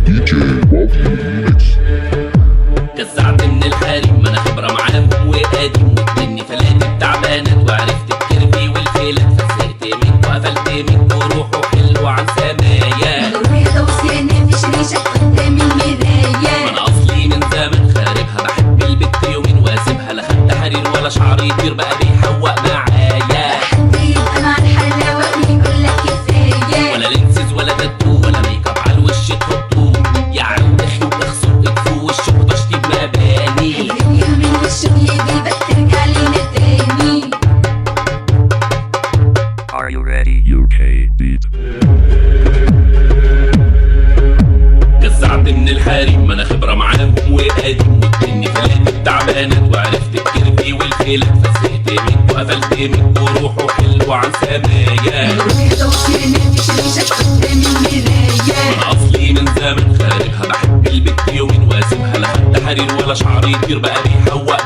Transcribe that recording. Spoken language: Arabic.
DJ Balti Remix. جزعت من الحريم ما انا خبرة معاهم وقديم واتني فلاتت تعبانات وعرفت الكرفي والفيلات فزهقت منك وقفلت منك وروحه حلو عن سمايا بيضة وسنة مش ريشة قدام المراية ما انا اصلي من زمان خاربها بحب البت يومين واسيبها لا خدت حرير ولا شعر يطير بقى بيحوق معايا حد يبقى مع الحلاوة ويقولك كفاية ولا لينسز ولا تاتو ولا ميك اب على الوش تحطوه يا عم اخي اخسر اكفو وشك وتشطيب مباني الدنيا من والشغل يجيبك ترجع لينا تاني. Are you ready? UK Beat. جزعت من الحريم ما انا خبرة معاهم وقديم واتني فلاتت تعبانات وعرفت الكرفي والفيلات فزهقت منك وقفلت منك وروحه حلو عن سمايا بيضة وسنة مش ريشة قدام المراية انا اصلي من زمان خاربها بحب البت يومين واسيبها لا خدت حرير ولا شعر يطير بقى بيحوق